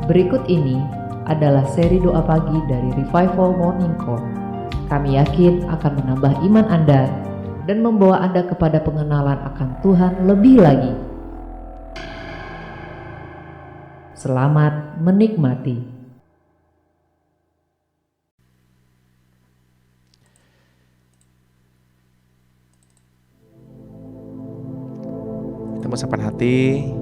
Berikut ini adalah seri doa pagi dari Revival Morning Call. Kami yakin akan menambah iman Anda dan membawa Anda kepada pengenalan akan Tuhan lebih lagi. Selamat menikmati. Kita mau sapaan hati.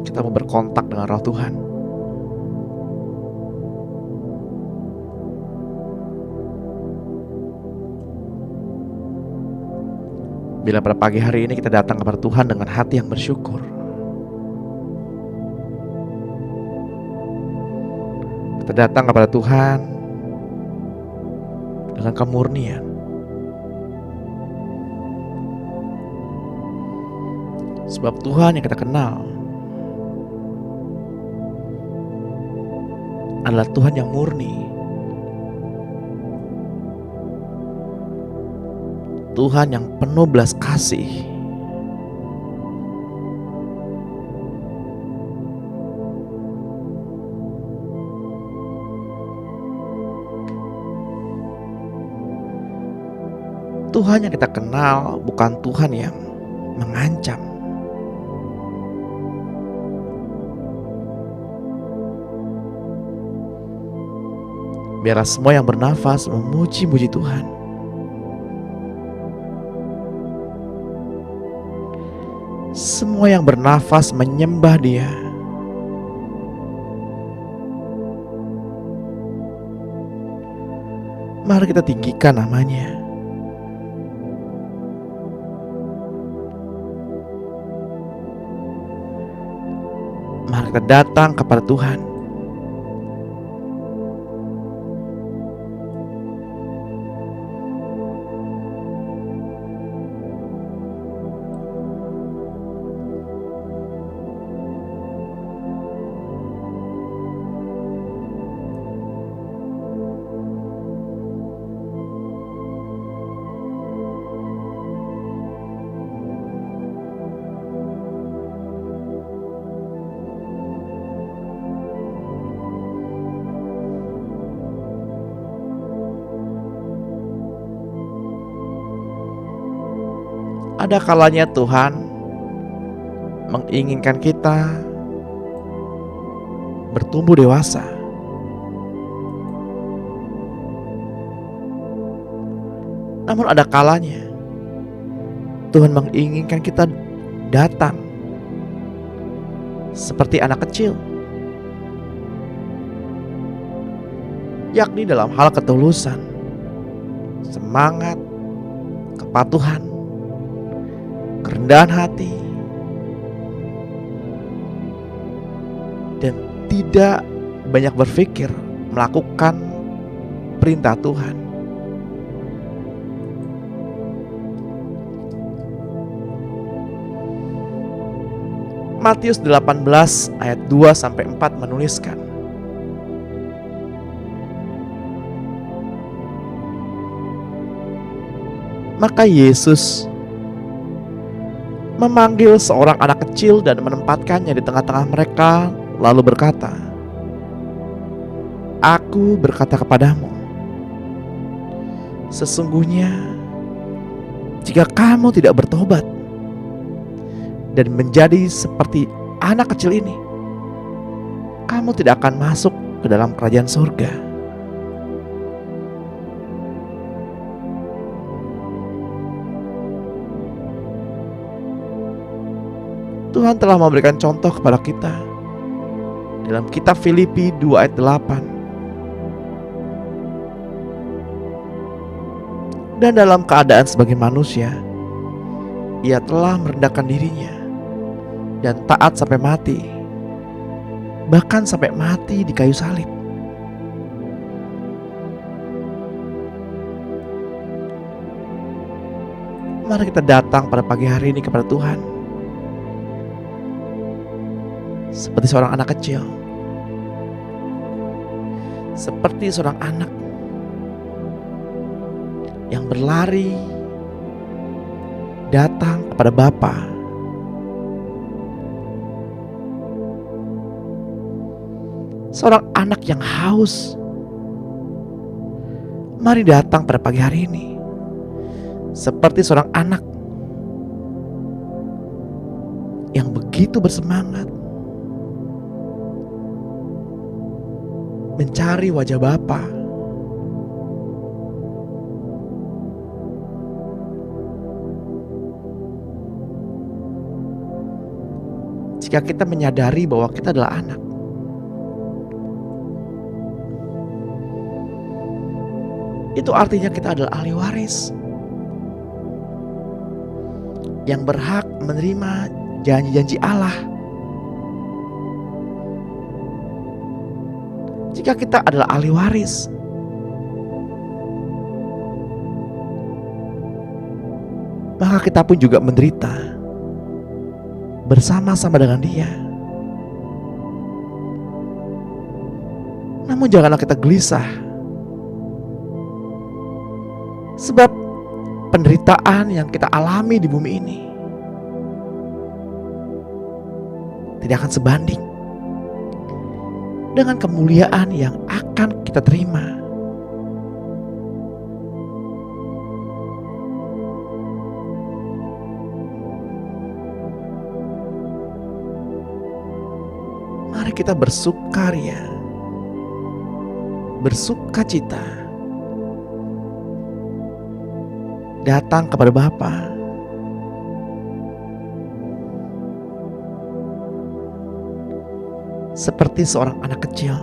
Kita mau berkontak dengan Roh Tuhan. Bila pada pagi hari ini kita datang kepada Tuhan dengan hati yang bersyukur, kita datang kepada Tuhan dengan kemurnian, sebab Tuhan yang kita kenal adalah Tuhan yang murni, Tuhan yang penuh belas kasih. Tuhan yang kita kenal bukan Tuhan yang mengancam. Biarlah semua yang bernafas memuji-muji Tuhan. Semua yang bernafas menyembah Dia. Mari kita tinggikan namanya. Mari kita datang kepada Tuhan. Ada kalanya Tuhan menginginkan kita bertumbuh dewasa. Namun ada kalanya Tuhan menginginkan kita datang seperti anak kecil, yakni dalam hal ketulusan, semangat, kepatuhan, kerendahan hati, dan tidak banyak berpikir melakukan perintah Tuhan. Matius 18 ayat 2-4 menuliskan, maka Yesus memanggil seorang anak kecil dan menempatkannya di tengah-tengah mereka, lalu berkata, Aku berkata kepadamu, sesungguhnya jika kamu tidak bertobat dan menjadi seperti anak kecil ini, kamu tidak akan masuk ke dalam kerajaan surga. Tuhan telah memberikan contoh kepada kita dalam kitab Filipi 2 ayat 8. Dan dalam keadaan sebagai manusia, Ia telah merendahkan dirinya dan taat sampai mati, bahkan sampai mati di kayu salib. Mari kita datang pada pagi hari ini kepada Tuhan seperti seorang anak kecil, seperti seorang anak yang berlari datang kepada Bapa. Seorang anak yang haus, mari datang pada pagi hari ini seperti seorang anak yang begitu bersemangat mencari wajah Bapa. Jika kita menyadari bahwa kita adalah anak, itu artinya kita adalah ahli waris yang berhak menerima janji-janji Allah. Jika kita adalah ahli waris, maka kita pun juga menderita bersama-sama dengan Dia. Namun janganlah kita gelisah, sebab penderitaan yang kita alami di bumi ini tidak akan sebanding dengan kemuliaan yang akan kita terima. Mari kita bersukaria, bersukacita, datang kepada Bapa. Seperti seorang anak kecil.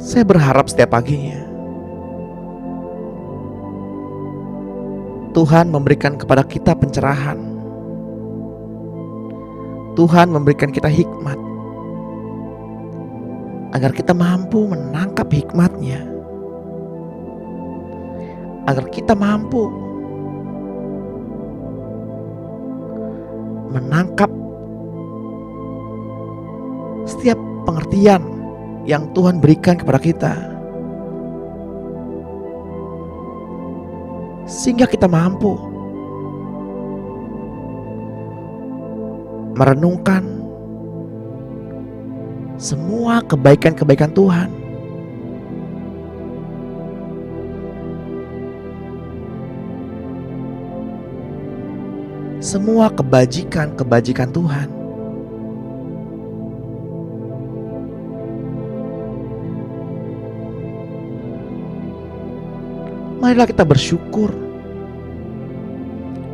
Saya berharap setiap paginya Tuhan memberikan kepada kita pencerahan. Tuhan memberikan kita hikmat, agar kita mampu menangkap hikmat-Nya, agar kita mampu menangkap setiap pengertian yang Tuhan berikan kepada kita, sehingga kita mampu merenungkan semua kebaikan-kebaikan Tuhan. Semua kebajikan-kebajikan Tuhan. Marilah kita bersyukur.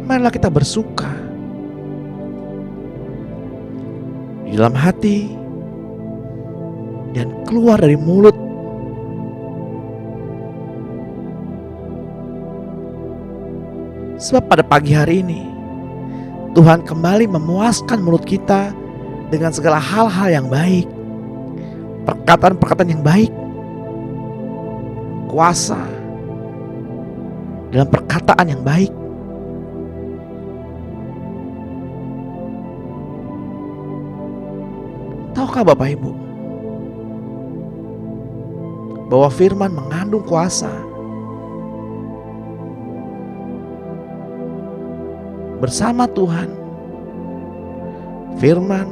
Marilah kita bersuka di dalam hati dan keluar dari mulut. Sebab pada pagi hari ini Tuhan kembali memuaskan mulut kita dengan segala hal-hal yang baik, perkataan-perkataan yang baik, kuasa dalam perkataan yang baik. Tahukah Bapak Ibu bahwa firman mengandung kuasa? Bersama Tuhan, firman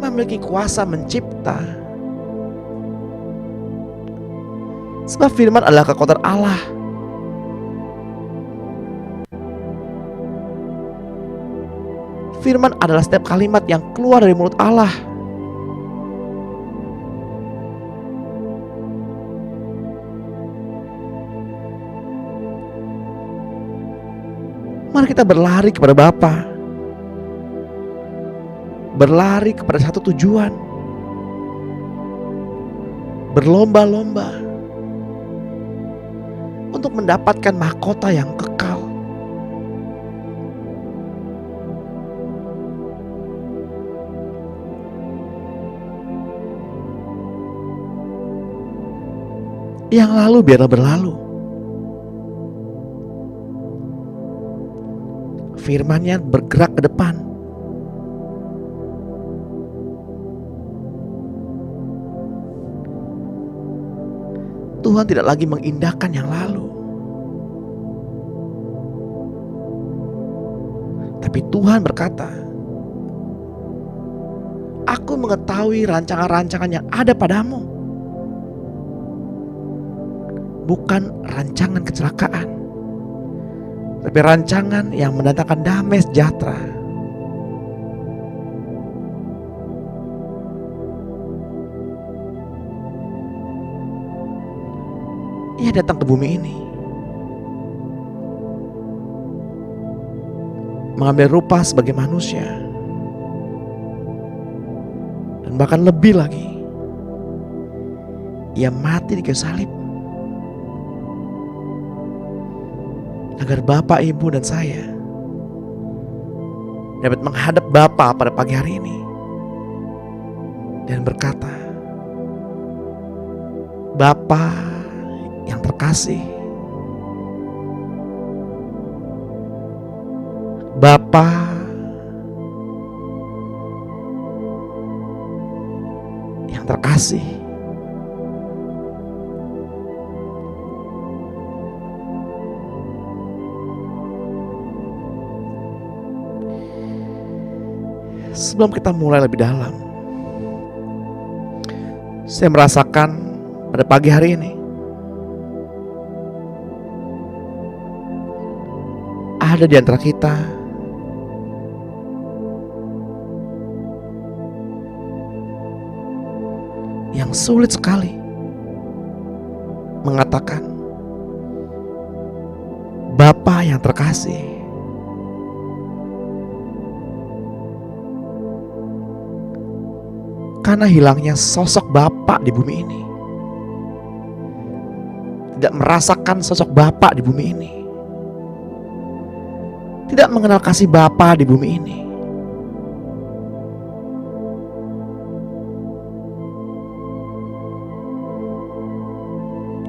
memiliki kuasa mencipta. Sebab firman adalah kekuatan Allah. Firman adalah setiap kalimat yang keluar dari mulut Allah. Mari kita berlari kepada Bapa, berlari kepada satu tujuan, berlomba-lomba untuk mendapatkan mahkota yang kekal. Yang lalu biarlah berlalu. firman-Nya bergerak ke depan. Tuhan tidak lagi mengindahkan yang lalu, tapi Tuhan berkata, Aku mengetahui rancangan-rancangan yang ada padamu, bukan rancangan kecelakaan, tapi rancangan yang mendatangkan damai sejahtera. Ia datang ke bumi ini, mengambil rupa sebagai manusia, dan bahkan lebih lagi, Ia mati di kayu salib agar Bapak, Ibu, dan saya dapat menghadap Bapa pada pagi hari ini dan berkata, Bapa yang terkasih, Bapa yang terkasih, sebelum kita mulai lebih dalam, saya merasakan pada pagi hari ini ada di antara kita yang sulit sekali mengatakan Bapa yang terkasih. Karena hilangnya sosok Bapa di bumi ini. Tidak merasakan sosok Bapa di bumi ini. Tidak mengenal kasih Bapa di bumi ini.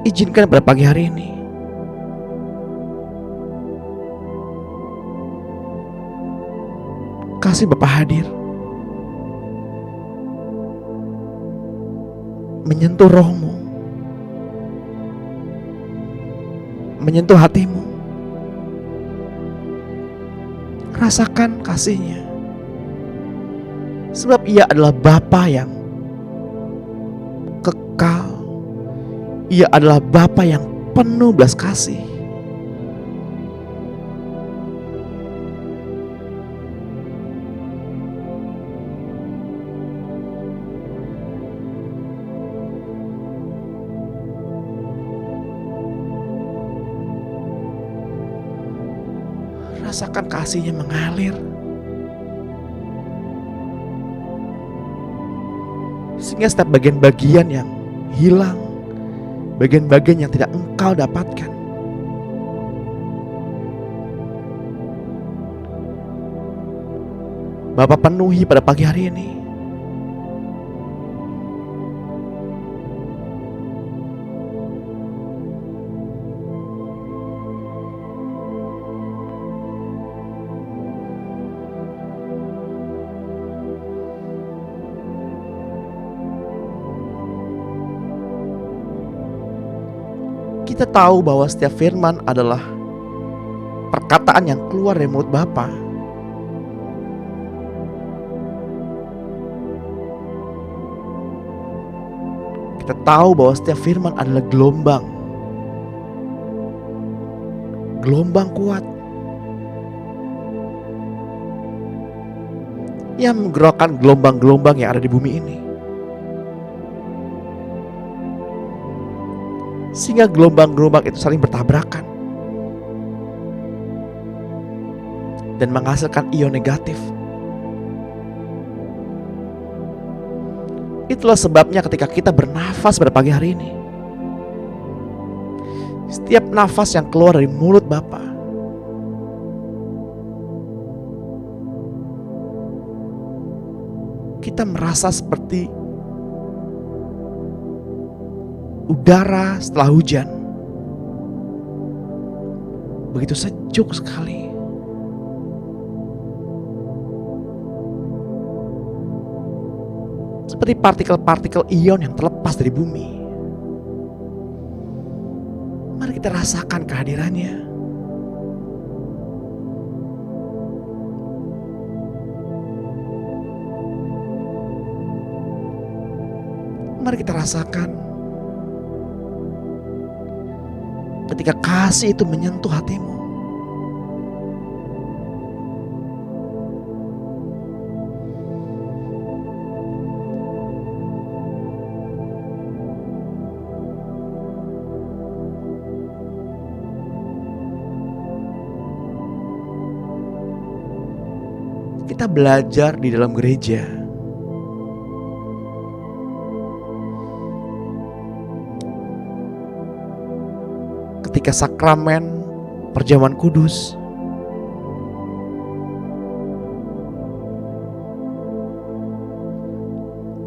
Izinkan pada pagi hari ini kasih Bapa hadir, menyentuh rohmu, menyentuh hatimu. Rasakan kasih-Nya, sebab Ia adalah Bapa yang kekal. Ia adalah Bapa yang penuh belas kasih. Rasakan kasih-Nya mengalir, sehingga setiap bagian-bagian yang hilang, bagian-bagian yang tidak engkau dapatkan, Bapa penuhi pada pagi hari ini. Kita tahu bahwa setiap firman adalah perkataan yang keluar dari mulut Bapa. Kita tahu bahwa setiap firman adalah gelombang. Gelombang kuat yang menggerakkan gelombang-gelombang yang ada di bumi ini, sehingga gelombang-gelombang itu saling bertabrakan dan menghasilkan ion negatif. Itulah sebabnya ketika kita bernafas pada pagi hari ini, setiap nafas yang keluar dari mulut Bapa kita merasa seperti udara setelah hujan. Begitu sejuk sekali. seperti partikel-partikel ion yang terlepas dari bumi. Mari kita rasakan kehadirannya. Mari kita rasakan ketika kasih itu menyentuh hatimu. Kita belajar di dalam gereja ketika sakramen perjamuan kudus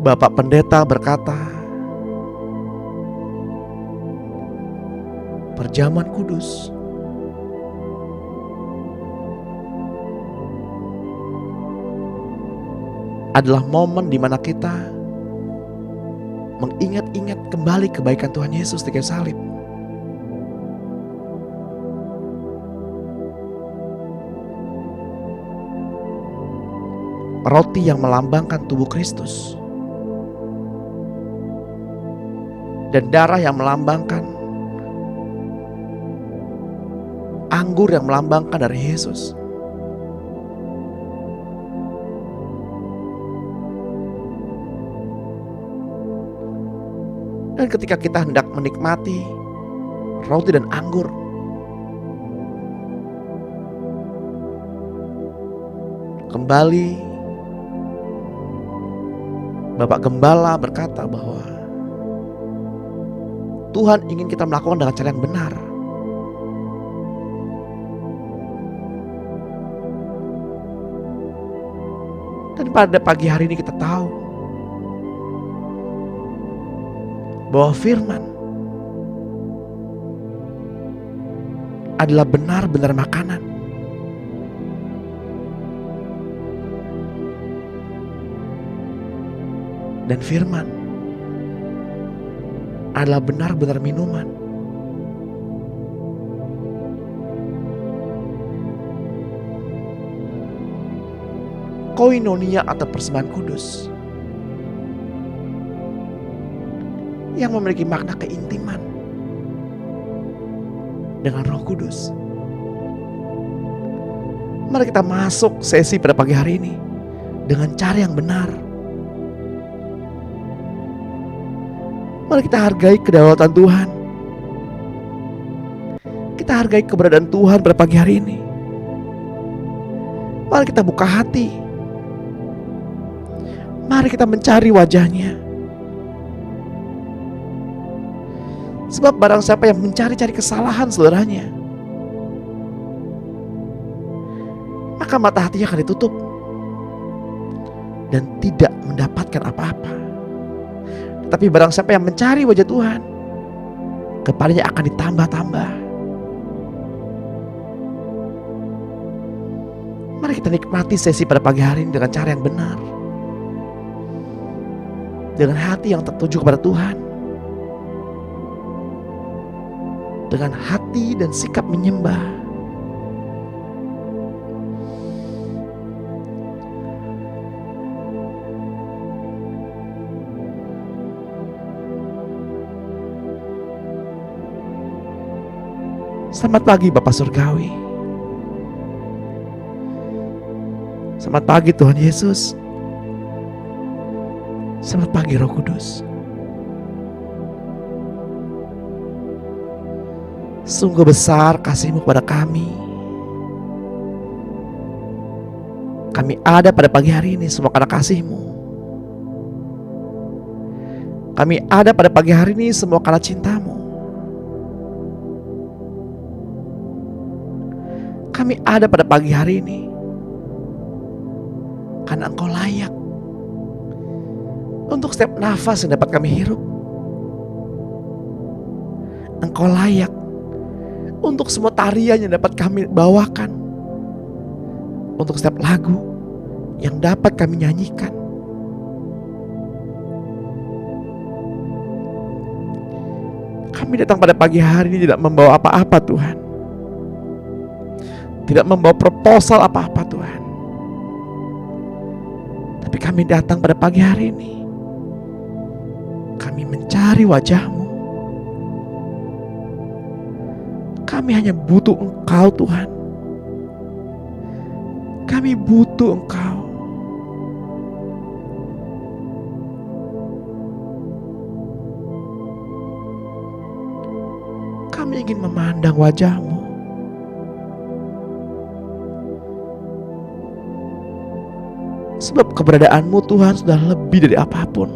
Bapak Pendeta berkata, perjamuan kudus adalah momen di mana kita mengingat-ingat kembali kebaikan Tuhan Yesus di kayu salib. Roti yang melambangkan tubuh Kristus dan darah yang melambangkan anggur yang melambangkan darah Yesus. Dan ketika kita hendak menikmati roti dan anggur, kembali Bapak Gembala berkata bahwa Tuhan ingin kita melakukan dengan cara yang benar. Dan pada pagi hari ini kita tahu bahwa firman adalah benar-benar makanan. Dan firman adalah benar-benar minuman. Koinonia atau persembahan kudus yang memiliki makna keintiman dengan Roh Kudus. Mari kita masuk sesi pada pagi hari ini dengan cara yang benar. Mari kita hargai kedaulatan Tuhan. Kita hargai keberadaan Tuhan pada pagi hari ini. Mari kita buka hati. Mari kita mencari wajah-Nya. Sebab barang siapa yang mencari-cari kesalahan saudaranya, maka mata hatinya akan ditutup dan tidak mendapatkan apa-apa. Tapi barang siapa yang mencari wajah Tuhan, kepadanya akan ditambah-tambah. Mari kita nikmati sesi pada pagi hari ini dengan cara yang benar, dengan hati yang tertuju kepada Tuhan, dengan hati dan sikap menyembah. Selamat pagi Bapa Surgawi. Selamat pagi Tuhan Yesus. Selamat pagi Roh Kudus. Sungguh besar kasih-Mu kepada kami. Kami ada pada pagi hari ini semua karena kasih-Mu. Kami ada pada pagi hari ini semua karena cinta-Mu. Kami ada pada pagi hari ini karena Engkau layak untuk setiap nafas yang dapat kami hirup. Engkau layak untuk semua tarian yang dapat kami bawakan, untuk setiap lagu yang dapat kami nyanyikan. Kami datang pada pagi hari ini tidak membawa apa-apa Tuhan, tidak membawa proposal apa-apa Tuhan, tapi kami datang pada pagi hari ini, kami mencari wajah-Mu. Kami hanya butuh Engkau Tuhan. Kami butuh Engkau. Kami ingin memandang wajah-Mu. Sebab keberadaan-Mu Tuhan sudah lebih dari apapun.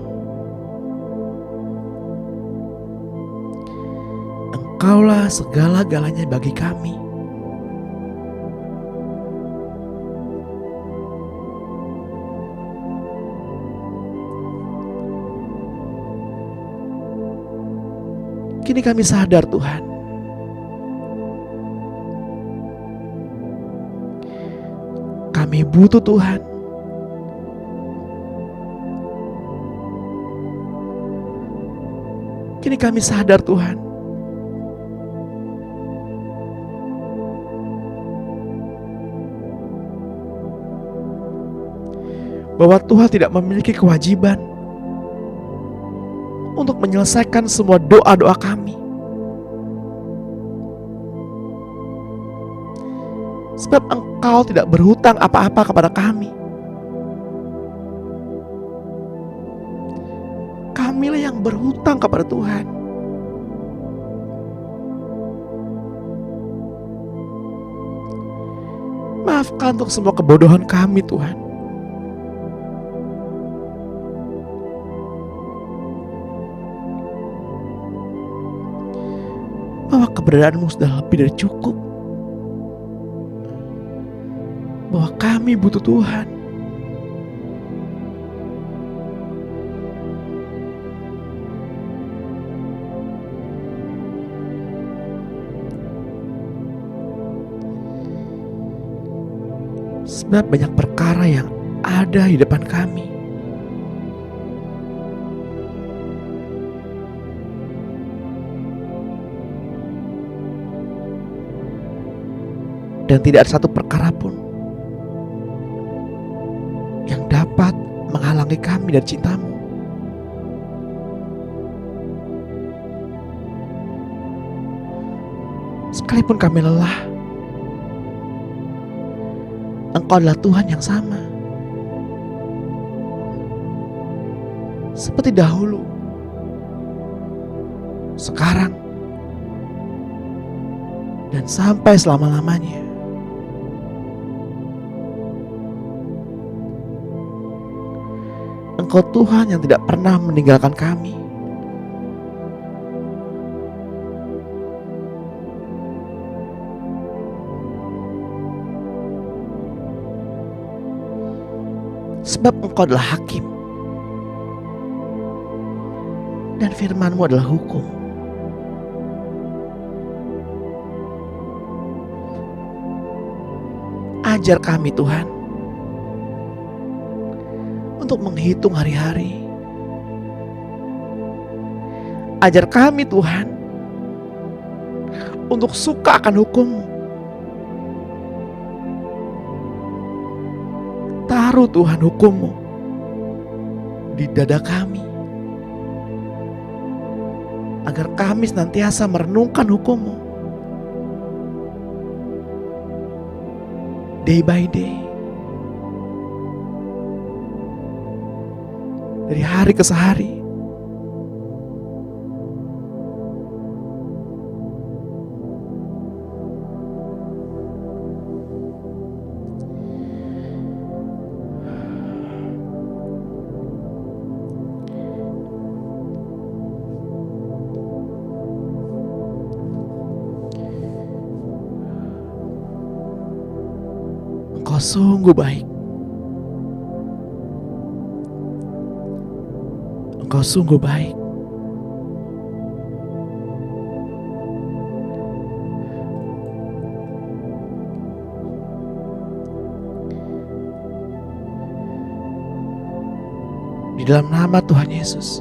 Engkaulah segala-galanya bagi kami. Kini kami sadar Tuhan, kami butuh Tuhan. Kini kami sadar Tuhan, bahwa Tuhan tidak memiliki kewajiban untuk menyelesaikan semua doa-doa kami. Sebab Engkau tidak berhutang apa-apa kepada kami. Kamilah yang berhutang kepada Tuhan. Maafkan untuk semua kebodohan kami Tuhan. Bahwa keberadaan-Mu sudah lebih dari cukup. Bahwa kami butuh Tuhan. Sebab banyak perkara yang ada di depan kami. Dan tidak ada satu perkara pun yang dapat menghalangi kami dari cinta-Mu. Sekalipun kami lelah, Engkau adalah Tuhan yang sama. Seperti dahulu, sekarang, dan sampai selama-lamanya. Engkau Tuhan yang tidak pernah meninggalkan kami. Sebab Engkau adalah hakim. Dan firman-Mu adalah hukum. Ajar kami Tuhan untuk menghitung hari-hari. Ajar kami Tuhan untuk suka akan hukum-Mu. Taruh Tuhan hukum-Mu di dada kami, agar kami senantiasa merenungkan hukum-Mu day by day, dari hari ke hari. Engkau sungguh baik. Engkau sungguh baik. Di dalam nama Tuhan Yesus,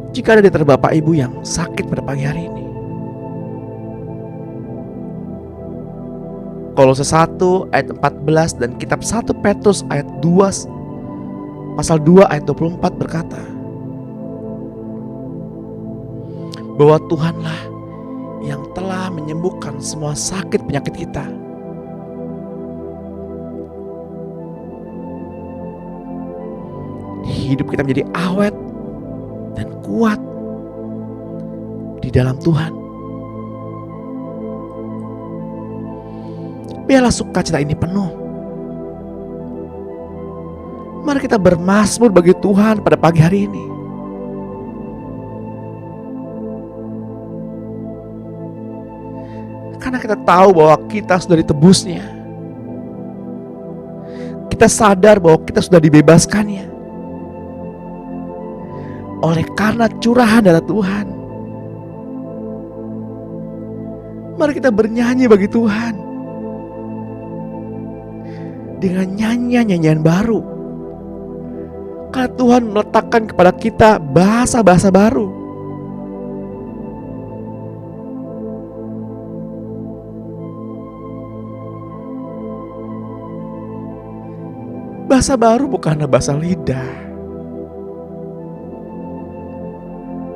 Jika ada di antara Bapak Ibu yang sakit pada pagi hari ini, Kolose 1 ayat 14 dan kitab 1 Petrus ayat 2 pasal 2 ayat 24 berkata bahwa Tuhanlah yang telah menyembuhkan semua sakit penyakit kita. Hidup kita menjadi awet dan kuat di dalam Tuhan. Biarlah sukacita ini penuh. Mari kita bermazmur bagi Tuhan pada pagi hari ini. Karena kita tahu bahwa kita sudah ditebusnya. Kita sadar bahwa kita sudah dibebaskannya oleh karena curahan darah Tuhan. Mari kita bernyanyi bagi Tuhan dengan nyanyian-nyanyian baru, karena Tuhan meletakkan kepada kita bahasa-bahasa baru. Bahasa baru bukanlah bahasa lidah.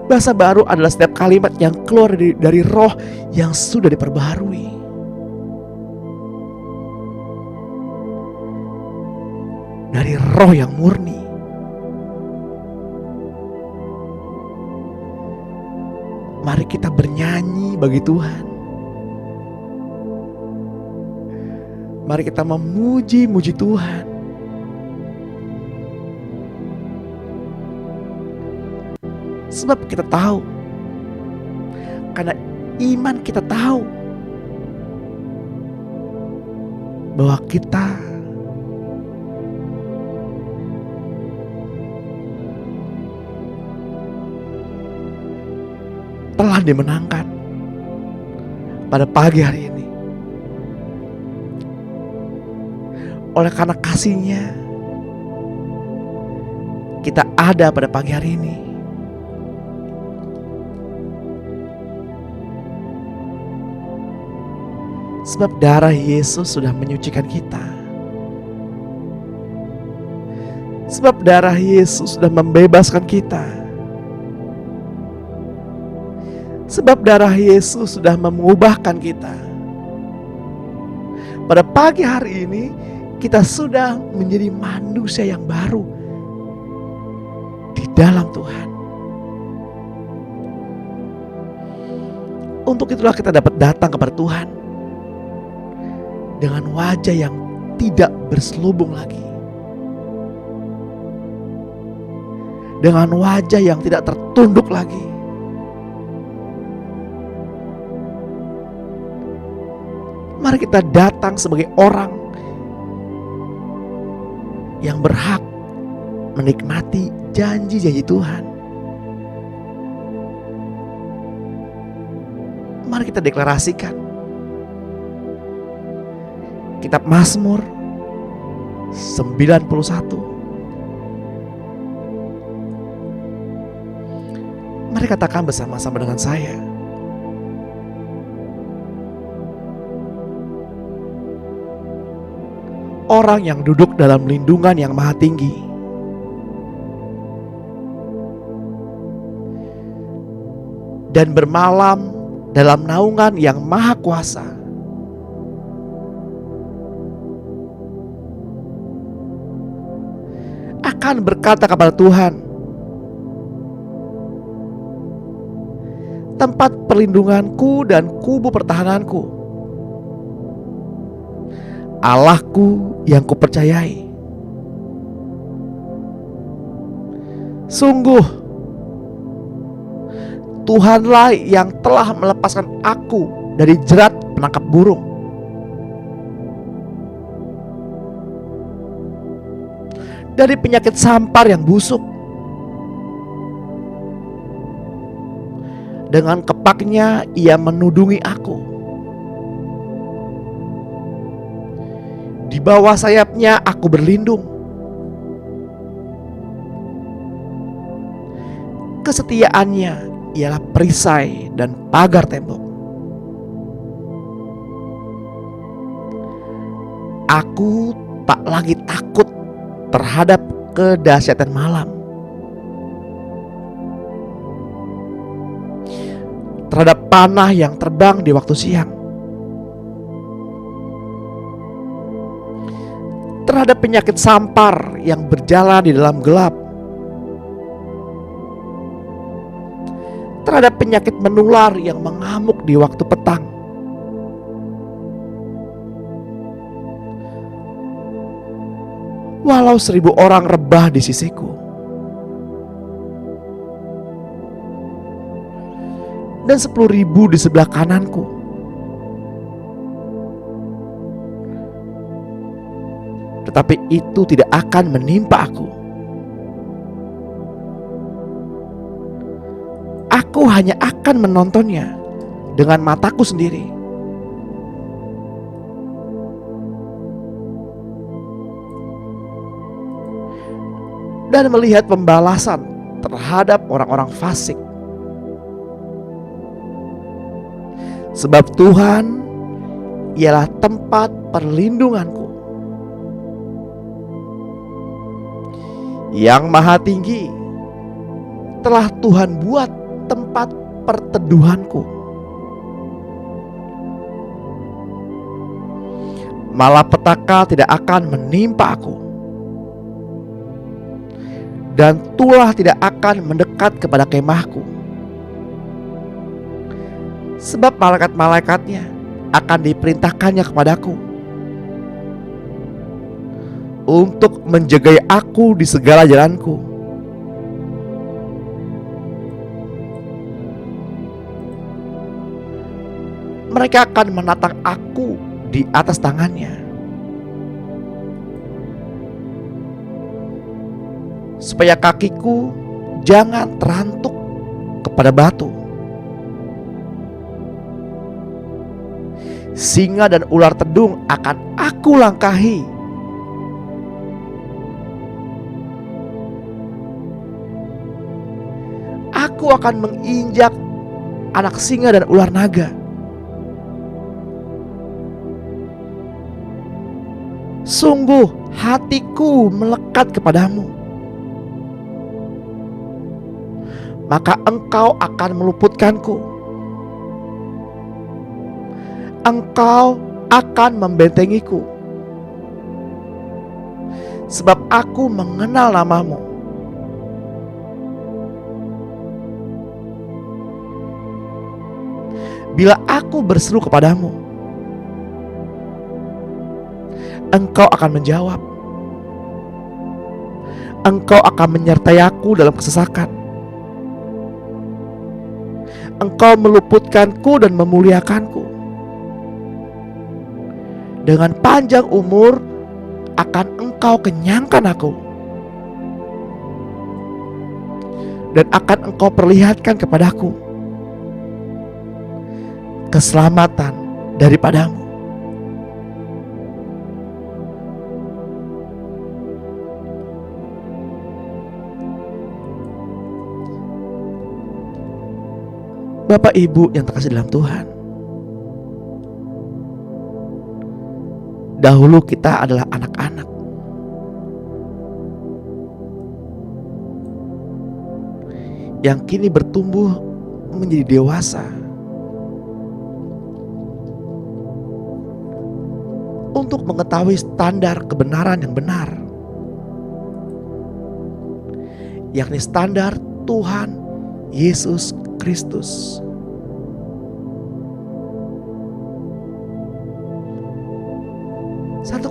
Bahasa baru adalah setiap kalimat yang keluar dari roh yang sudah diperbaharui. Dari roh yang murni. Mari kita bernyanyi bagi Tuhan. Mari kita memuji-muji Tuhan. Sebab kita tahu, karena iman kita tahu bahwa kita telah dimenangkan pada pagi hari ini. Oleh karena kasih-Nya, kita ada pada pagi hari ini. Sebab darah Yesus sudah menyucikan kita. Sebab darah Yesus sudah membebaskan kita. Sebab darah Yesus sudah mengubahkan kita. Pada pagi hari ini kita sudah menjadi manusia yang baru di dalam Tuhan. Untuk itulah kita dapat datang kepada Tuhan dengan wajah yang tidak berselubung lagi, dengan wajah yang tidak tertunduk lagi. Mari kita datang sebagai orang yang berhak menikmati janji-janji Tuhan. Mari kita deklarasikan Kitab Mazmur 91. Mari katakan bersama-sama dengan saya. Orang yang duduk dalam lindungan yang maha tinggi dan bermalam dalam naungan yang maha kuasa akan berkata kepada Tuhan, tempat perlindunganku dan kubu pertahananku, Allahku yang kupercayai. Sungguh Tuhanlah yang telah melepaskan aku dari jerat penangkap burung, dari penyakit sampar yang busuk. Dengan kepaknya Ia menudungi aku. Di bawah sayapnya aku berlindung. Kesetiaannya ialah perisai dan pagar tembok. Aku tak lagi takut terhadap kedahsyatan malam, terhadap panah yang terbang di waktu siang, terhadap penyakit sampar yang berjalan di dalam gelap, terhadap penyakit menular yang mengamuk di waktu petang. Walau 1000 orang rebah di sisiku, dan 10.000 di sebelah kananku, tetapi itu tidak akan menimpa aku. Aku hanya akan menontonnya dengan mataku sendiri. Dan melihat pembalasan terhadap orang-orang fasik. Sebab Tuhan ialah tempat perlindunganku. Yang Maha Tinggi telah Tuhan buat tempat perteduhanku. Malapetaka tidak akan menimpa aku, dan tulah tidak akan mendekat kepada kemahku. Sebab malaikat-malaikatnya akan diperintahkannya kepadaku untuk menjagai aku di segala jalanku. Mereka akan menatang aku di atas tangannya, supaya kakiku jangan terantuk kepada batu. Singa dan ular tedung akan aku langkahi. Aku akan menginjak anak singa dan ular naga. Sungguh hatiku melekat kepadamu, maka engkau akan meluputkanku. Engkau akan membentengiku, sebab aku mengenal namamu. Bila aku berseru kepadamu, engkau akan menjawab. Engkau akan menyertai aku dalam kesesakan. Engkau meluputkanku dan memuliakanku. Dengan panjang umur akan engkau kenyangkan aku, dan akan engkau perlihatkan kepadaku keselamatan daripadamu. Bapak Ibu yang terkasih dalam Tuhan, dahulu kita adalah anak-anak. Yang kini bertumbuh menjadi dewasa. Untuk mengetahui standar kebenaran yang benar, yakni standar Tuhan Yesus Kristus.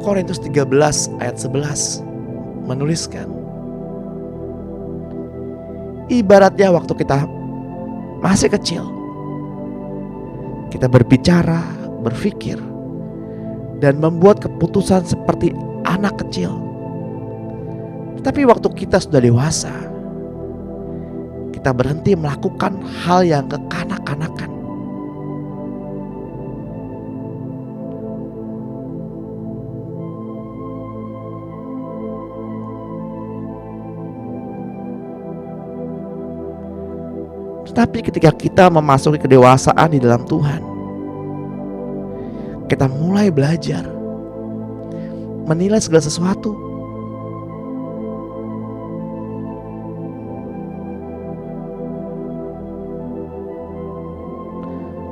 Korintus 13 ayat 11 menuliskan, ibaratnya waktu kita masih kecil, kita berbicara, berpikir, dan membuat keputusan seperti anak kecil. Tapi waktu kita sudah dewasa, kita berhenti melakukan hal yang kekanak-kanakan. Tetapi ketika kita memasuki kedewasaan di dalam Tuhan, kita mulai belajar menilai segala sesuatu.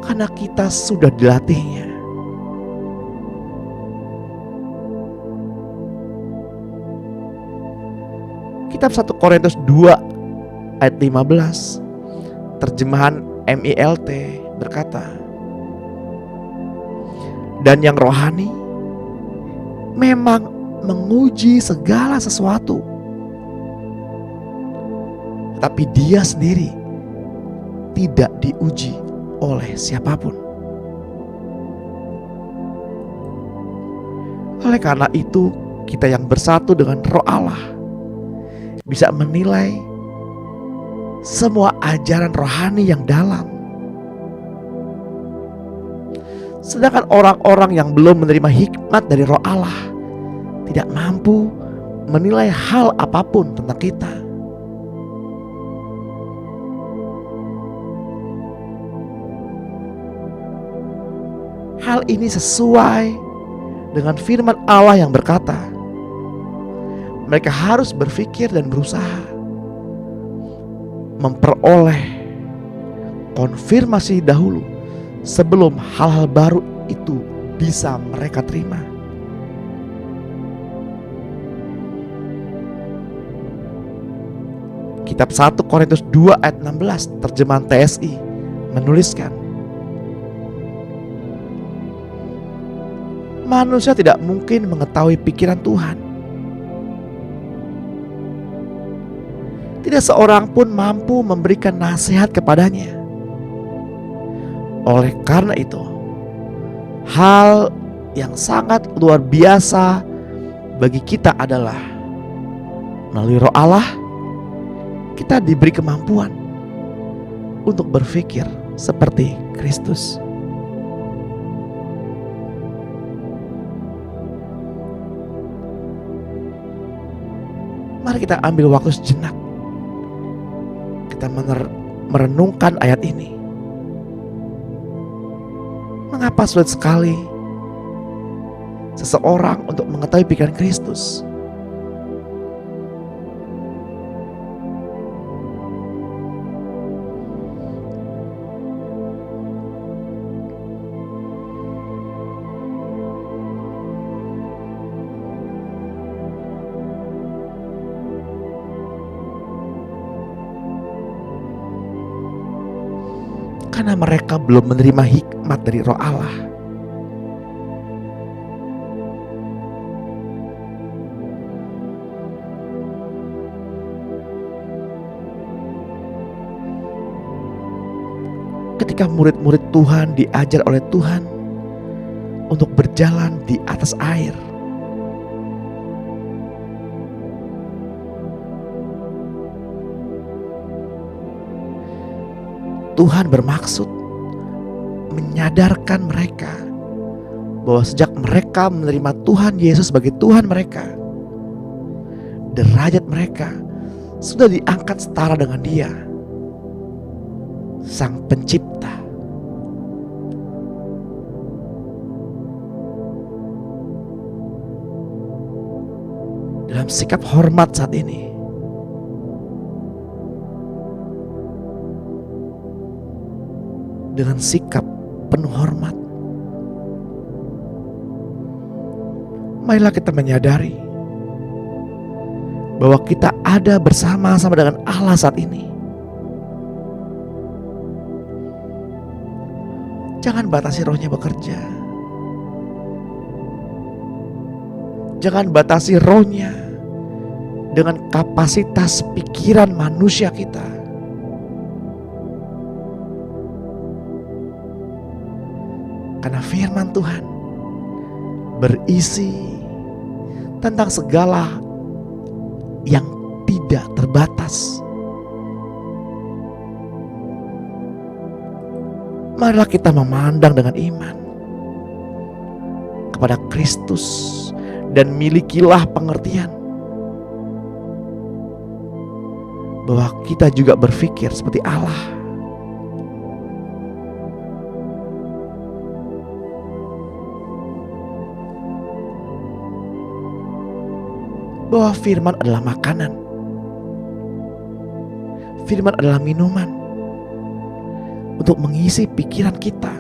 Karena kita sudah dilatihnya. Kitab 1 Korintus 2 ayat 15, terjemahan MILT berkata, dan yang rohani memang menguji segala sesuatu, tapi dia sendiri tidak diuji oleh siapapun. Oleh karena itu, kita yang bersatu dengan Roh Allah bisa menilai semua ajaran rohani yang dalam. Sedangkan orang-orang yang belum menerima hikmat dari Roh Allah tidak mampu menilai hal apapun tentang kita. Hal ini sesuai dengan firman Allah yang berkata, mereka harus berpikir dan berusaha memperoleh konfirmasi dahulu sebelum hal-hal baru itu bisa mereka terima. Kitab 1 Korintus 2 ayat 16 terjemahan TSI menuliskan, manusia tidak mungkin mengetahui pikiran Tuhan. Tidak seorang pun mampu memberikan nasihat kepadanya. Oleh karena itu, hal yang sangat luar biasa bagi kita adalah melalui Roh Allah kita diberi kemampuan untuk berpikir seperti Kristus. Mari kita ambil waktu sejenak. Kita merenungkan ayat ini. Mengapa sulit sekali seseorang untuk mengetahui pikiran Kristus? Karena mereka belum menerima hikmat dari Roh Allah. Ketika murid-murid Tuhan diajar oleh Tuhan untuk berjalan di atas air, Tuhan bermaksud menyadarkan mereka bahwa sejak mereka menerima Tuhan Yesus sebagai Tuhan mereka, derajat mereka sudah diangkat setara dengan Dia, Sang Pencipta. Dalam sikap hormat saat ini, dengan sikap penuh hormat, marilah kita menyadari bahwa kita ada bersama-sama dengan Allah saat ini. Jangan batasi Rohnya bekerja. Jangan batasi Rohnya dengan kapasitas pikiran manusia kita. Karena firman Tuhan berisi tentang segala yang tidak terbatas. Marilah kita memandang dengan iman kepada Kristus dan milikilah pengertian bahwa kita juga berpikir seperti Allah. bahwa firman adalah makanan. Firman adalah minuman untuk mengisi pikiran kita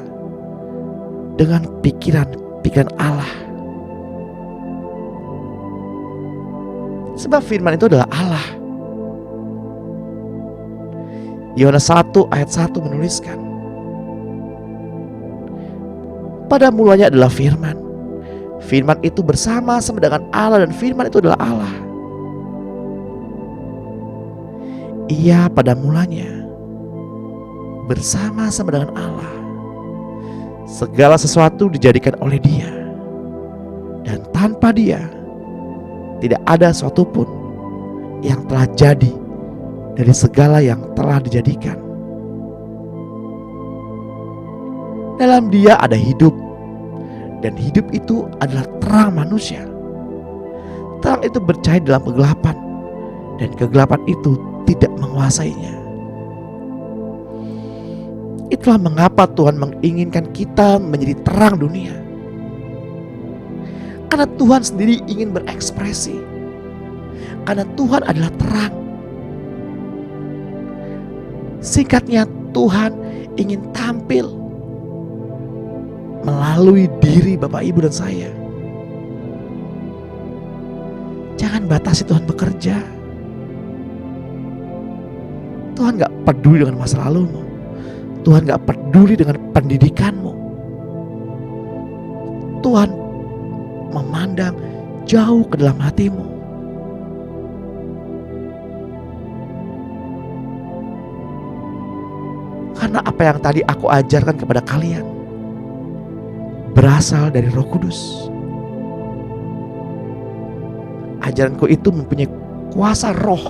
dengan pikiran Allah. Sebab firman itu adalah Allah. Yohanes 1 ayat 1 menuliskan, pada mulanya adalah firman. Firman itu bersama-sama dengan Allah dan firman itu adalah Allah. Ia pada mulanya bersama-sama dengan Allah. Segala sesuatu dijadikan oleh Dia, dan tanpa Dia tidak ada sesuatu pun yang telah jadi dari segala yang telah dijadikan. Dalam Dia ada hidup, dan hidup itu adalah terang manusia. Terang itu bercahaya dalam kegelapan, dan kegelapan itu tidak menguasainya. Itulah mengapa Tuhan menginginkan kita menjadi terang dunia. Karena Tuhan sendiri ingin berekspresi. Karena Tuhan adalah terang. Singkatnya, Tuhan ingin tampil melalui diri Bapak, Ibu, dan saya. Jangan batasi Tuhan bekerja. Tuhan gak peduli dengan masa lalumu. Tuhan gak peduli dengan pendidikanmu. Tuhan memandang jauh ke dalam hatimu. Karena apa yang tadi aku ajarkan kepada kalian berasal dari Roh Kudus. Ajaranku itu mempunyai kuasa roh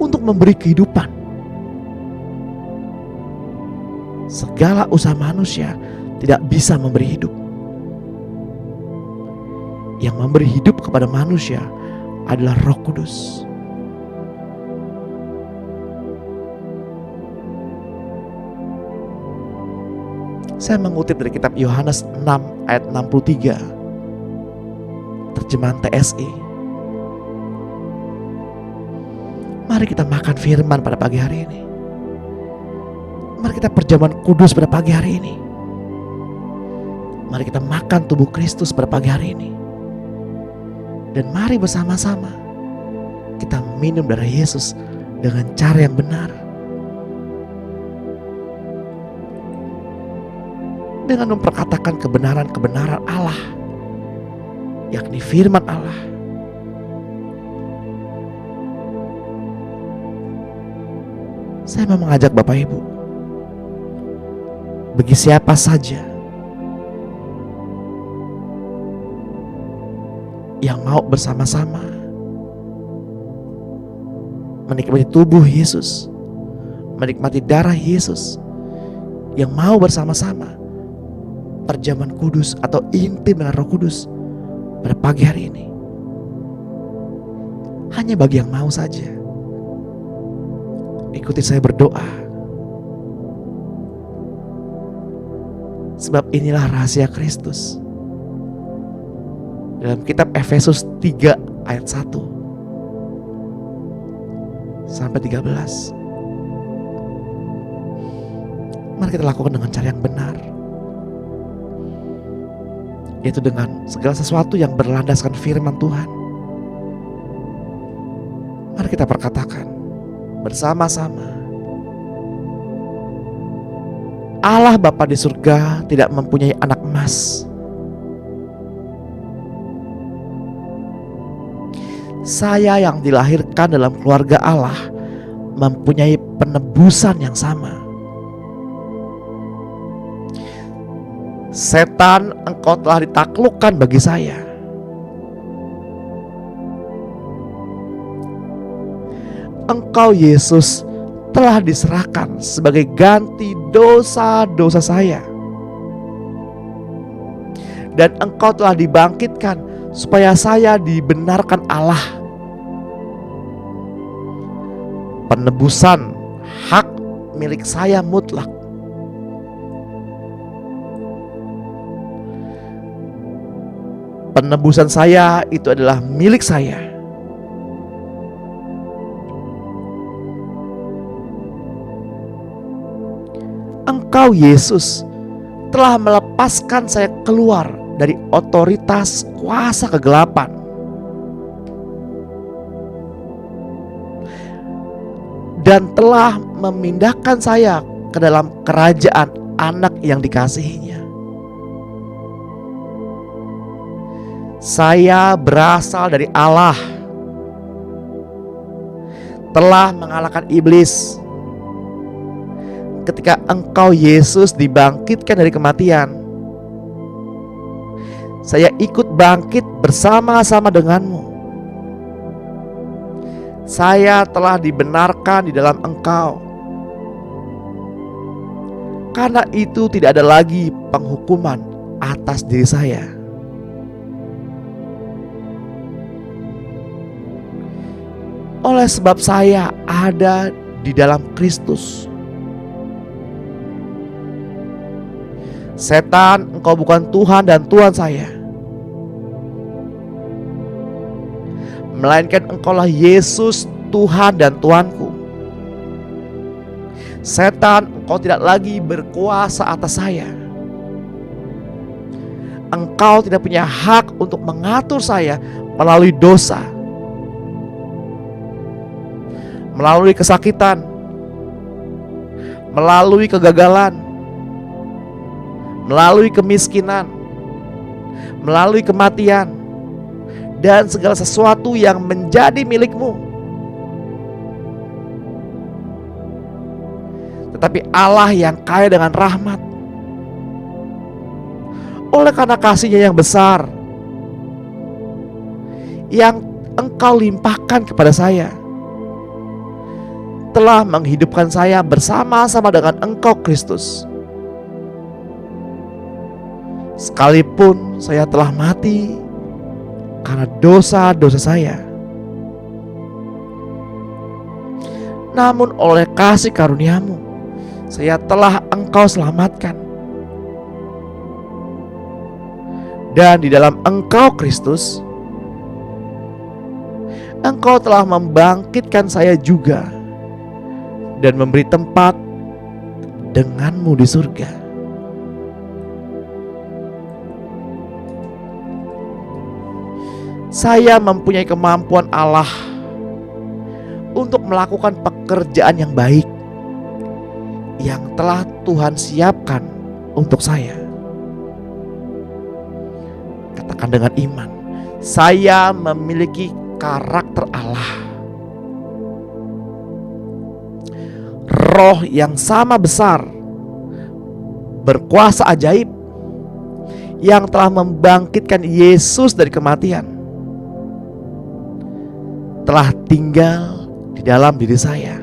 untuk memberi kehidupan. Segala usaha manusia tidak bisa memberi hidup. Yang memberi hidup kepada manusia adalah Roh Kudus. Saya mengutip dari kitab Yohanes 6 ayat 63, terjemahan TSI. Mari kita makan firman pada pagi hari ini. Mari kita perjamuan kudus pada pagi hari ini. Mari kita makan tubuh Kristus pada pagi hari ini. Dan mari bersama-sama kita minum darah Yesus dengan cara yang benar. Dengan memperkatakan kebenaran-kebenaran Allah, yakni firman Allah. Saya mau mengajak Bapak Ibu, bagi siapa saja yang mau bersama-sama menikmati tubuh Yesus, menikmati darah Yesus, yang mau bersama-sama perjamuan kudus atau intim dengan Roh Kudus pada pagi hari ini, hanya bagi yang mau saja. Ikuti saya berdoa. Sebab inilah rahasia Kristus. Dalam kitab Efesus 3 ayat 1 sampai 13. Mari kita lakukan dengan cara yang benar, yaitu dengan segala sesuatu yang berlandaskan firman Tuhan. Mari kita perkatakan bersama-sama, Allah Bapa di surga tidak mempunyai anak emas. Saya yang dilahirkan dalam keluarga Allah mempunyai penebusan yang sama. Setan, engkau telah ditaklukkan bagi saya. Engkau Yesus telah diserahkan sebagai ganti dosa-dosa saya. Dan engkau telah dibangkitkan supaya saya dibenarkan Allah. Penebusan hak milik saya mutlak. Penebusan saya itu adalah milik saya. Engkau Yesus telah melepaskan saya keluar dari otoritas kuasa kegelapan dan telah memindahkan saya ke dalam kerajaan anak yang dikasihinya. Saya berasal dari Allah, telah mengalahkan iblis. Ketika Engkau Yesus dibangkitkan dari kematian, saya ikut bangkit bersama-sama denganmu. Saya telah dibenarkan di dalam Engkau. Karena itu tidak ada lagi penghukuman atas diri saya. Oleh sebab saya ada di dalam Kristus. Setan, engkau bukan Tuhan dan Tuhan saya, melainkan engkaulah Yesus, Tuhan dan Tuanku. Setan, engkau tidak lagi berkuasa atas saya. Engkau tidak punya hak untuk mengatur saya melalui dosa, melalui kesakitan, melalui kegagalan, melalui kemiskinan, melalui kematian, dan segala sesuatu yang menjadi milikmu. Tetapi Allah yang kaya dengan rahmat, oleh karena kasih-Nya yang besar yang Engkau limpahkan kepada saya, telah menghidupkan saya bersama-sama dengan Engkau Kristus. Sekalipun saya telah mati karena dosa-dosa saya, namun oleh kasih karunia-Mu saya telah Engkau selamatkan. Dan di dalam Engkau Kristus, Engkau telah membangkitkan saya juga dan memberi tempat denganmu di surga. Saya mempunyai kemampuan Allah untuk melakukan pekerjaan yang baik yang telah Tuhan siapkan untuk saya. Katakan dengan iman, saya memiliki karakter Allah. Roh yang sama besar, berkuasa ajaib, yang telah membangkitkan Yesus dari kematian, telah tinggal di dalam diri saya.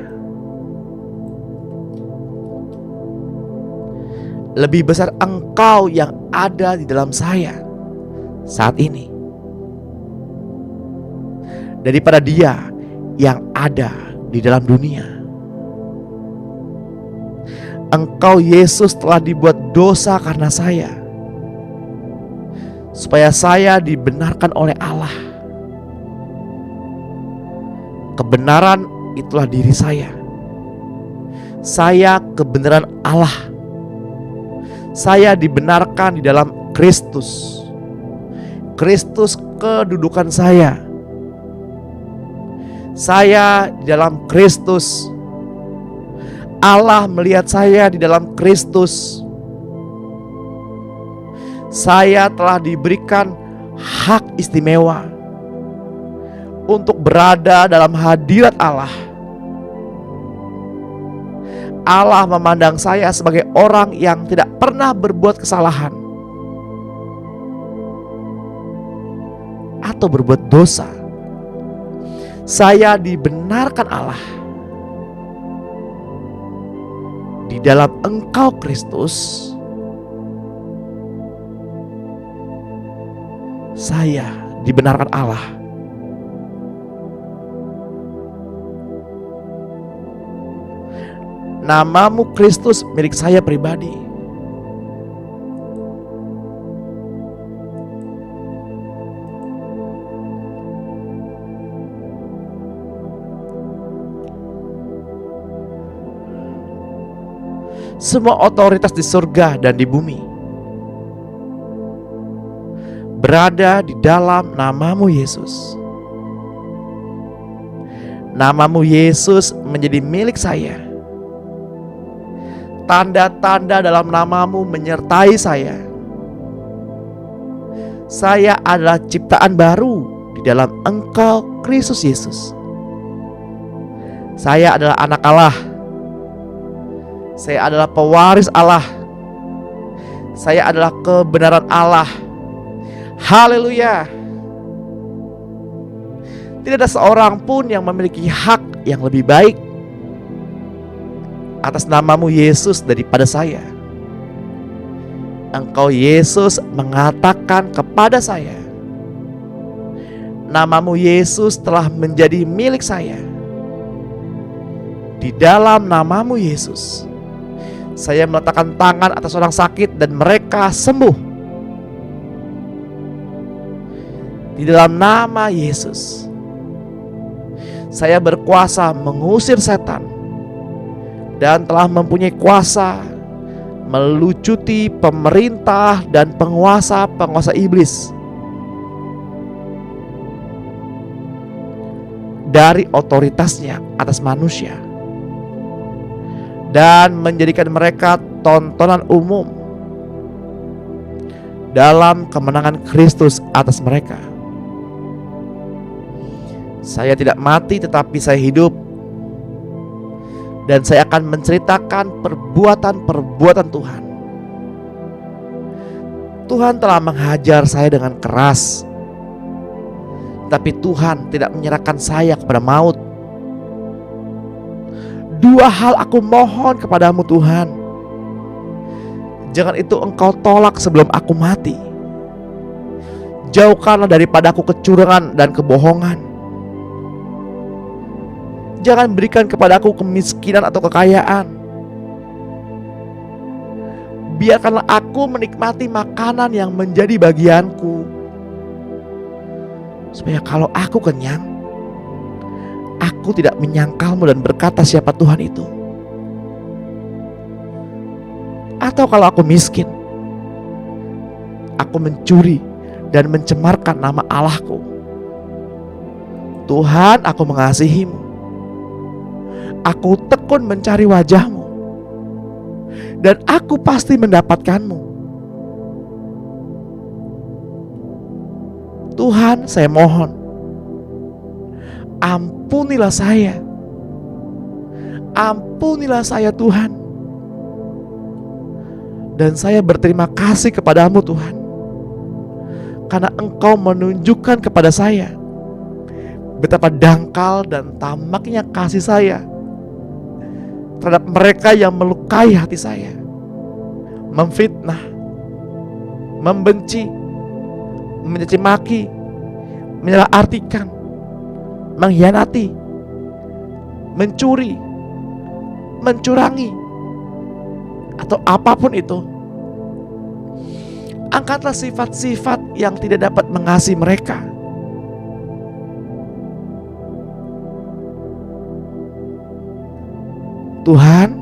Lebih besar Engkau yang ada di dalam saya saat ini daripada Dia yang ada di dalam dunia. Engkau Yesus telah dibuat dosa karena saya, supaya saya dibenarkan oleh Allah. Kebenaran itulah diri saya. Saya kebenaran Allah. Saya dibenarkan di dalam Kristus. Kristus kedudukan saya. Saya di dalam Kristus. Allah melihat saya di dalam Kristus. Saya telah diberikan hak istimewa untuk berada dalam hadirat Allah. Allah memandang saya sebagai orang yang tidak pernah berbuat kesalahan atau berbuat dosa. Saya dibenarkan Allah di dalam Engkau Kristus. Saya dibenarkan Allah. Namamu Kristus milik saya pribadi. semua otoritas di surga dan di bumi berada di dalam nama-Mu Yesus. Nama-Mu Yesus menjadi milik saya. Tanda-tanda dalam nama-Mu menyertai saya. Saya adalah ciptaan baru di dalam Engkau, Kristus Yesus. Saya adalah anak Allah. Saya adalah pewaris Allah. Saya adalah kebenaran Allah. Haleluya. Tidak ada seorang pun yang memiliki hak yang lebih baik atas nama-Mu Yesus daripada saya. Engkau Yesus mengatakan kepada saya, nama-Mu Yesus telah menjadi milik saya. Di dalam nama-Mu Yesus, saya meletakkan tangan atas orang sakit dan mereka sembuh. Di dalam nama Yesus, saya berkuasa mengusir setan dan telah mempunyai kuasa melucuti pemerintah dan penguasa-penguasa iblis dari otoritasnya atas manusia dan menjadikan mereka tontonan umum dalam kemenangan Kristus atas mereka. Saya tidak mati tetapi saya hidup, dan saya akan menceritakan perbuatan-perbuatan Tuhan. Tuhan telah menghajar saya dengan keras, tapi Tuhan tidak menyerahkan saya kepada maut. Dua hal aku mohon kepadamu Tuhan. Jangan itu Engkau tolak sebelum aku mati. Jauhkanlah daripadaku kecurangan dan kebohongan. Jangan berikan kepadaku kemiskinan atau kekayaan. Biarkanlah aku menikmati makanan yang menjadi bagianku, supaya kalau aku kenyang, aku tidak menyangkalmu dan berkata siapa Tuhan itu. Atau kalau aku miskin, aku mencuri dan mencemarkan nama Allahku. Tuhan, aku mengasihimu. Aku tekun mencari wajah-Mu, dan aku pasti mendapatkan-Mu. Tuhan, saya mohon, ampunilah saya. Ampunilah saya Tuhan. Dan saya berterima kasih kepadamu Tuhan, karena Engkau menunjukkan kepada saya betapa dangkal dan tamaknya kasih saya terhadap mereka yang melukai hati saya, memfitnah, membenci, mencaci maki, menyalahartikan, mengkhianati, mencuri, mencurangi, atau apapun itu. Angkatlah sifat-sifat yang tidak dapat mengasihi mereka. Tuhan,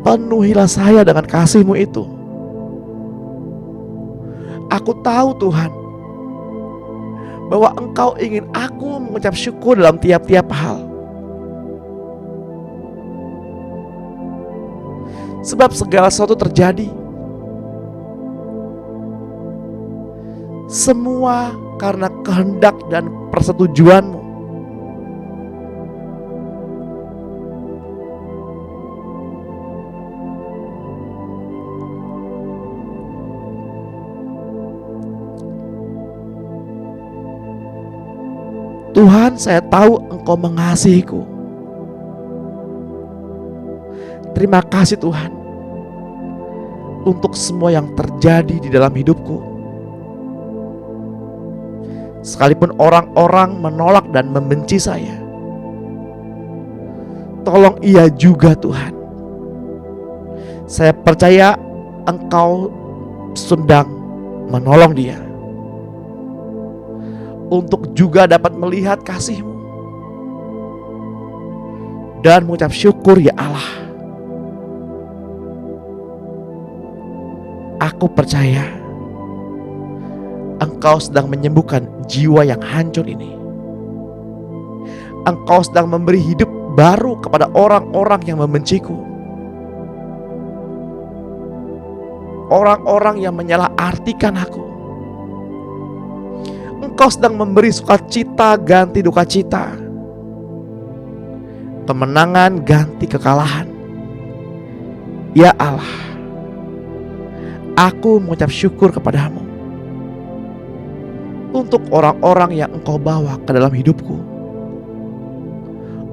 penuhilah saya dengan kasih-Mu itu. Aku tahu Tuhan, bahwa Engkau ingin aku mengucap syukur dalam tiap-tiap hal. Sebab segala sesuatu terjadi, semua karena kehendak dan persetujuan-Mu. Tuhan, saya tahu Engkau mengasihiku. Terima kasih Tuhan untuk semua yang terjadi di dalam hidupku. Sekalipun orang-orang menolak dan membenci saya, tolong ia juga Tuhan. Saya percaya Engkau sedang menolong dia untuk juga dapat melihat kasih-Mu dan mengucap syukur ya Allah. Aku percaya Engkau sedang menyembuhkan jiwa yang hancur ini. Engkau sedang memberi hidup baru kepada orang-orang yang membenciku. Orang-orang yang menyalahartikan aku. Engkau sedang memberi sukacita ganti duka cita, kemenangan ganti kekalahan. Ya Allah, aku mengucap syukur kepadamu untuk orang-orang yang Engkau bawa ke dalam hidupku,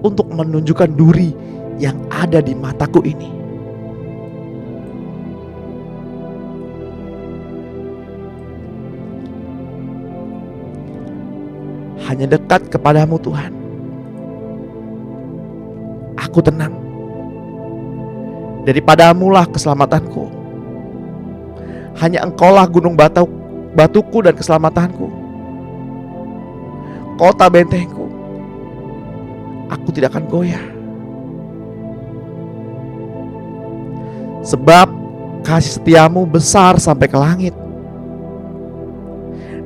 untuk menunjukkan duri yang ada di mataku ini. Hanya dekat kepadamu Tuhan, aku tenang. Daripadamulah keselamatanku. Hanya Engkaulah gunung batuku dan keselamatanku, kota bentengku. Aku tidak akan goyah, sebab kasih setiamu besar sampai ke langit,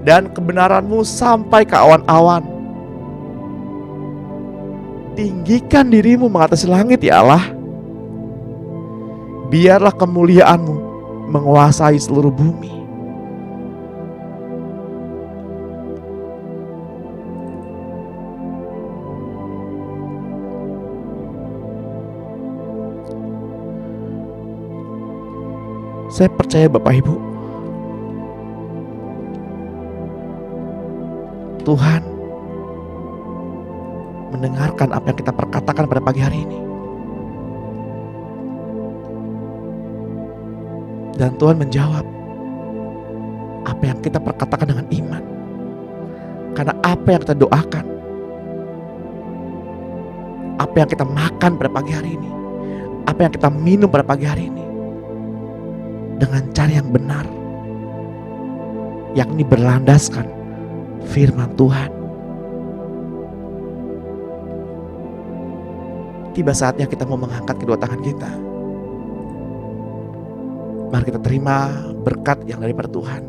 dan kebenaranmu sampai ke awan-awan. Tinggikan dirimu mengatasi langit ya Allah. Biarlah kemuliaanmu menguasai seluruh bumi. Saya percaya Bapak Ibu, Tuhan mendengarkan apa yang kita perkatakan pada pagi hari ini. Dan Tuhan menjawab apa yang kita perkatakan dengan iman. Karena apa yang kita doakan, apa yang kita makan pada pagi hari ini, apa yang kita minum pada pagi hari ini, dengan cara yang benar, yakni berlandaskan firman Tuhan. Tiba saatnya kita mau mengangkat kedua tangan kita. Mari kita terima berkat yang daripada Tuhan.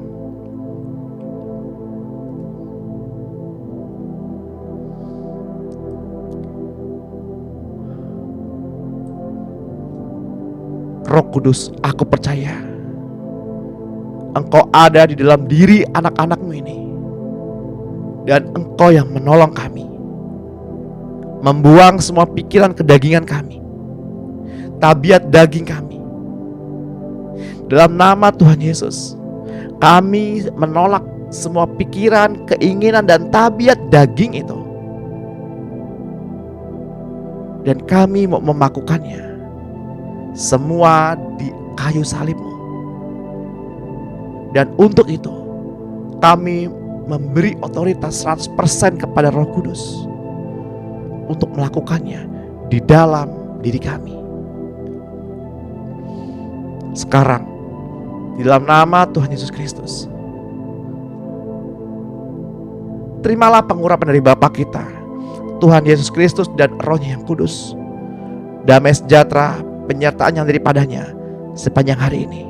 Roh Kudus, aku percaya Engkau ada di dalam diri anak-anak-Mu ini, dan Engkau yang menolong kami membuang semua pikiran kedagingan kami, tabiat daging kami. Dalam nama Tuhan Yesus, kami menolak semua pikiran, keinginan, dan tabiat daging itu, dan kami mau memakukannya semua di kayu salib-Mu. Dan untuk itu kami memberi otoritas 100% kepada Roh Kudus untuk melakukannya di dalam diri kami. Sekarang di dalam nama Tuhan Yesus Kristus, terimalah pengurapan dari Bapa kita, Tuhan Yesus Kristus, dan Roh-Nya yang kudus. Damai sejahtera penyertaan yang daripadanya sepanjang hari ini.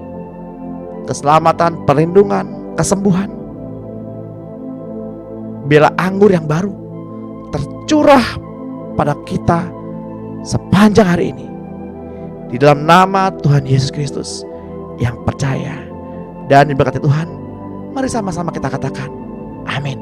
Keselamatan, perlindungan, kesembuhan. Biarlah anggur yang baru tercurah pada kita sepanjang hari ini. Di dalam nama Tuhan Yesus Kristus yang percaya dan diberkati Tuhan, mari sama-sama kita katakan amin.